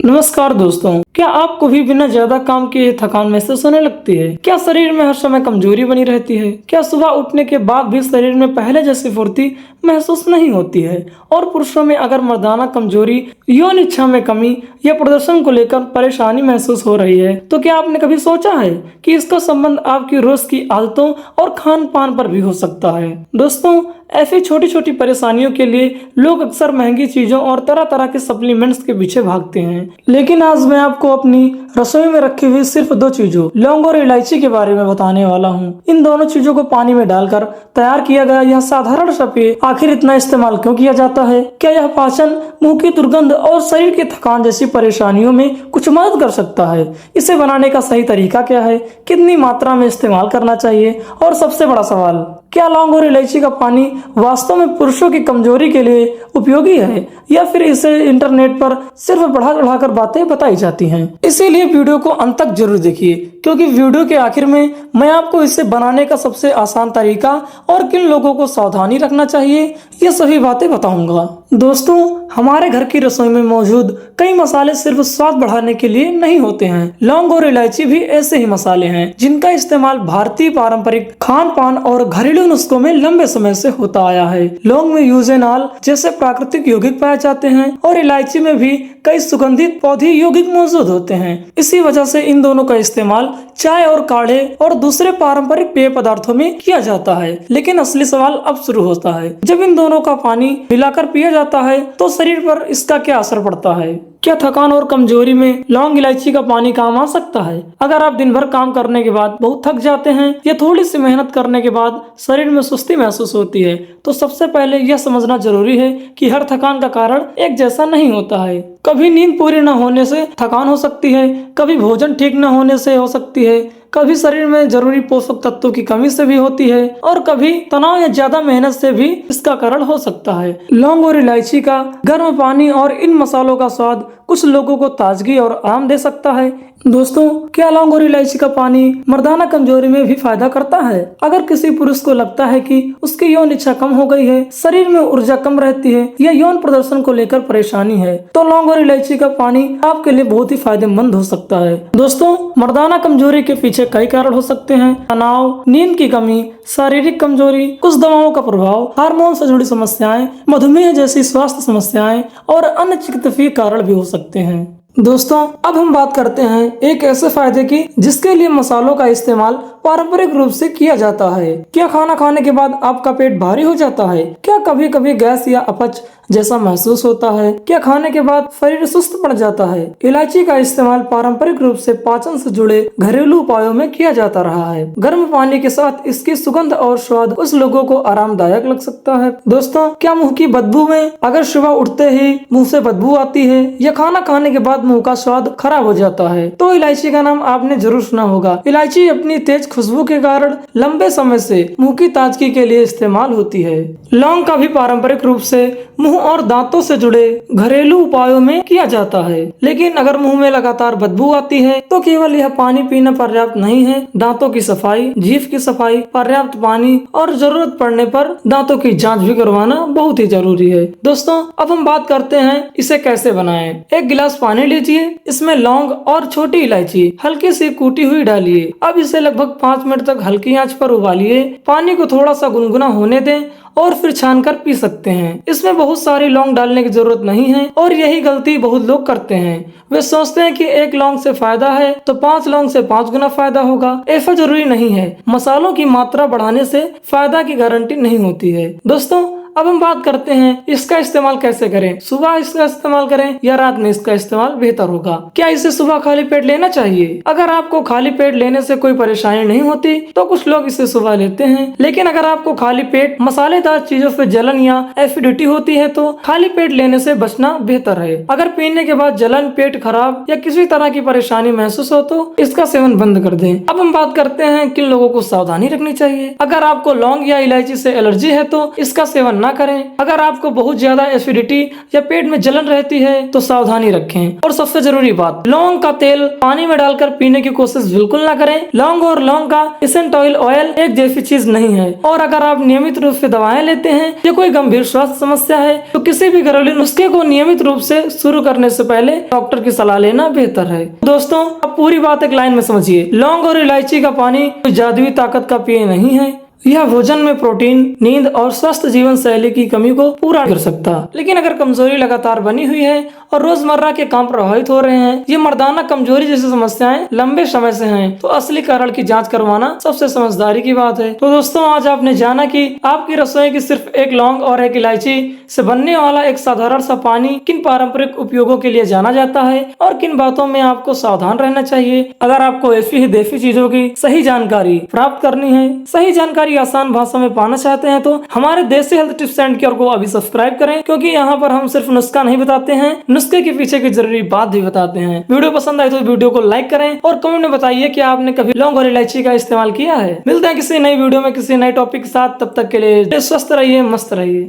नमस्कार दोस्तों, क्या आपको भी बिना ज्यादा काम किए थकान महसूस होने लगती है? क्या शरीर में हर समय कमजोरी बनी रहती है? क्या सुबह उठने के बाद भी शरीर में पहले जैसी फुर्ती महसूस नहीं होती है? और पुरुषों में अगर मर्दाना कमजोरी, यौन इच्छा में कमी या प्रदर्शन को लेकर परेशानी महसूस हो रही है, तो क्या आपने कभी सोचा है कि इसका संबंध आपकी रोज की आदतों और खान पान पर भी हो सकता है? दोस्तों, ऐसी छोटी छोटी परेशानियों के लिए लोग अक्सर महंगी चीजों और तरह तरह के सप्लीमेंट्स के पीछे भागते हैं, लेकिन आज मैं आपको अपनी रसोई में रखी हुई सिर्फ दो चीजों, लौंग और इलायची के बारे में बताने वाला हूँ। इन दोनों चीजों को पानी में डालकर तैयार किया गया यह साधारण सा पेय आखिर इतना इस्तेमाल क्यों किया जाता है? क्या यह पाचन, मुंह की दुर्गंध और शरीर की थकान जैसी परेशानियों में कुछ मदद कर सकता है? इसे बनाने का सही तरीका क्या है? कितनी मात्रा में इस्तेमाल करना चाहिए? और सबसे बड़ा सवाल, क्या लौंग और इलायची का पानी वास्तव में पुरुषों की कमजोरी के लिए उपयोगी है, या फिर इसे इंटरनेट पर सिर्फ बढ़ा चढ़ाकर बातें बताई जाती हैं? इसीलिए वीडियो को अंत तक जरूर देखिए, क्योंकि वीडियो के आखिर में मैं आपको इसे बनाने का सबसे आसान तरीका और किन लोगों को सावधानी रखना चाहिए, ये सभी बातें बताऊंगा। दोस्तों, हमारे घर की रसोई में मौजूद कई मसाले सिर्फ स्वाद बढ़ाने के लिए नहीं होते हैं। लौंग और इलायची भी ऐसे ही मसाले हैं जिनका इस्तेमाल भारतीय पारंपरिक खान पान और घरेलू नुस्खों में लंबे समय से होता आया है। लौंग में यूजेनाल जैसे प्राकृतिक यौगिक पाए जाते हैं और इलायची में भी कई सुगंधित पौधे यौगिक मौजूद होते हैं। इसी वजह से इन दोनों का इस्तेमाल चाय और काढ़े और दूसरे पारंपरिक पेय पदार्थों में किया जाता है। लेकिन असली सवाल अब शुरू होता है, जब इन दोनों का पानी मिलाकर पिया जाता है तो शरीर पर इसका क्या असर पड़ता है? क्या थकान और कमजोरी में लौंग इलायची का पानी काम आ सकता है? अगर आप दिन भर काम करने के बाद बहुत थक जाते हैं या थोड़ी सी मेहनत करने के बाद शरीर में सुस्ती महसूस होती है, तो सबसे पहले यह समझना जरूरी है कि हर थकान का कारण एक जैसा नहीं होता है। कभी नींद पूरी न होने से थकान हो सकती है, कभी भोजन ठीक न होने से हो सकती है, कभी शरीर में जरूरी पोषक तत्वों की कमी से भी होती है, और कभी तनाव या ज्यादा मेहनत से भी इसका कारण हो सकता है। लौंग और इलायची का गर्म पानी और इन मसालों का स्वाद कुछ लोगों को ताजगी और आराम दे सकता है। दोस्तों, क्या लौंग और इलायची का पानी मर्दाना कमजोरी में भी फायदा करता है? अगर किसी पुरुष को लगता है कि उसकी यौन इच्छा कम हो गई है, शरीर में ऊर्जा कम रहती है या यौन प्रदर्शन को लेकर परेशानी है, तो लौंग और इलायची का पानी आपके लिए बहुत ही फायदेमंद हो सकता है। दोस्तों, मर्दाना कमजोरी के पीछे कई कारण हो सकते हैं। तनाव, नींद की कमी, शारीरिक कमजोरी, कुछ दवाओं का प्रभाव, हार्मोन से जुड़ी समस्याएं, मधुमेह जैसी स्वास्थ्य समस्याएं और अन्य चिकित्सीय कारण भी हो सकते हैं। दोस्तों, अब हम बात करते हैं एक ऐसे फायदे की जिसके लिए मसालों का इस्तेमाल पारंपरिक रूप से किया जाता है। क्या खाना खाने के बाद आपका पेट भारी हो जाता है? क्या कभी कभी गैस या अपच जैसा महसूस होता है? क्या खाने के बाद शरीर सुस्त पड़ जाता है? इलायची का इस्तेमाल पारंपरिक रूप से पाचन से जुड़े घरेलू उपायों में किया जाता रहा है। गर्म पानी के साथ इसकी सुगंध और स्वाद कुछ लोगों को आरामदायक लग सकता है। दोस्तों, क्या मुंह की बदबू में अगर सुबह उठते ही मुंह से बदबू आती है या खाना खाने के बाद मुंह का स्वाद खराब हो जाता है, तो इलायची का नाम आपने जरूर सुना होगा। इलायची अपनी तेज खुशबू के कारण लंबे समय से मुंह की ताजगी के लिए इस्तेमाल होती है। लौंग का भी पारंपरिक रूप से मुंह और दांतों से जुड़े घरेलू उपायों में किया जाता है, लेकिन अगर मुंह में लगातार बदबू आती है तो केवल यह पानी पीना पर्याप्त नहीं है। दांतों की सफाई, जीभ की सफाई, पर्याप्त पानी और जरूरत पड़ने पर दांतों की जांच भी करवाना बहुत ही जरूरी है। दोस्तों, अब हम बात करते हैं इसे कैसे बनाएं। एक गिलास पानी लीजिए, इसमें लौंग और छोटी इलायची हल्की सी कूटी हुई डालिए। अब इसे लगभग 5 मिनट तक हल्की आंच पर उबालिए। पानी को थोड़ा सा गुनगुना होने दें और फिर छानकर पी सकते हैं। इसमें बहुत सारी लौंग डालने की जरूरत नहीं है, और यही गलती बहुत लोग करते हैं। वे सोचते हैं कि एक लौंग से फायदा है तो 5 लौंग से 5 गुना फायदा होगा। ऐसा जरूरी नहीं है। मसालों की मात्रा बढ़ाने से फायदा की गारंटी नहीं होती है। दोस्तों, अब हम बात करते हैं इसका इस्तेमाल कैसे करें। सुबह इसका इस्तेमाल करें या रात में इसका इस्तेमाल बेहतर होगा? क्या इसे सुबह खाली पेट लेना चाहिए? अगर आपको खाली पेट लेने से कोई परेशानी नहीं होती तो कुछ लोग इसे सुबह लेते हैं, लेकिन अगर आपको खाली पेट मसालेदार चीजों से जलन या एसिडिटी होती है तो खाली पेट लेने से बचना बेहतर है। अगर पीने के बाद जलन, पेट खराब या किसी तरह की परेशानी महसूस हो तो इसका सेवन बंद कर दें। अब हम बात करते हैं किन लोगों को सावधानी रखनी चाहिए। अगर आपको लौंग या इलायची से एलर्जी है तो इसका सेवन ना करें। अगर आपको बहुत ज्यादा एसिडिटी या पेट में जलन रहती है तो सावधानी रखें। और सबसे जरूरी बात, लौंग का तेल पानी में डालकर पीने की कोशिश बिल्कुल ना करें। लौंग और लौंग का एसेंशियल ऑयल एक जैसी चीज नहीं है। और अगर आप नियमित रूप से दवाएं लेते हैं या कोई गंभीर स्वास्थ्य समस्या है तो किसी भी घरेलू नुस्खे को नियमित रूप से शुरू करने से पहले डॉक्टर की सलाह लेना बेहतर है। दोस्तों, अब पूरी बात एक लाइन में समझिए। लौंग और इलायची का पानी कोई जादुई ताकत का पेय नहीं है। यह भोजन में प्रोटीन, नींद और स्वस्थ जीवन शैली की कमी को पूरा कर सकता। लेकिन अगर कमजोरी लगातार बनी हुई है और रोजमर्रा के काम प्रभावित हो रहे हैं, ये मर्दाना कमजोरी जैसी समस्याएं लंबे समय से हैं, तो असली कारण की जांच करवाना सबसे समझदारी की बात है। तो दोस्तों, आज आपने जाना कि आपकी रसोई की सिर्फ एक लौंग और एक इलायची से बनने वाला एक साधारण सा पानी किन पारंपरिक उपयोगों के लिए जाना जाता है और किन बातों में आपको सावधान रहना चाहिए। अगर आपको ऐसी ही देसी चीजों की सही जानकारी प्राप्त करनी है, सही जानकारी आसान भाषा में पाना चाहते हैं, तो हमारे देसी हेल्थ टिप्स एंड केयर को अभी सब्सक्राइब करें, क्योंकि यहाँ पर हम सिर्फ नुस्खा नहीं बताते हैं, नुस्खे के पीछे की जरूरी बात भी बताते हैं। वीडियो पसंद आए तो वीडियो को लाइक करें और कमेंट में बताइए कि आपने कभी लौंग और इलायची का इस्तेमाल किया है। मिलते हैं किसी नई वीडियो में किसी नए टॉपिक के साथ। तब तक के लिए स्वस्थ रहिए, मस्त रहिए।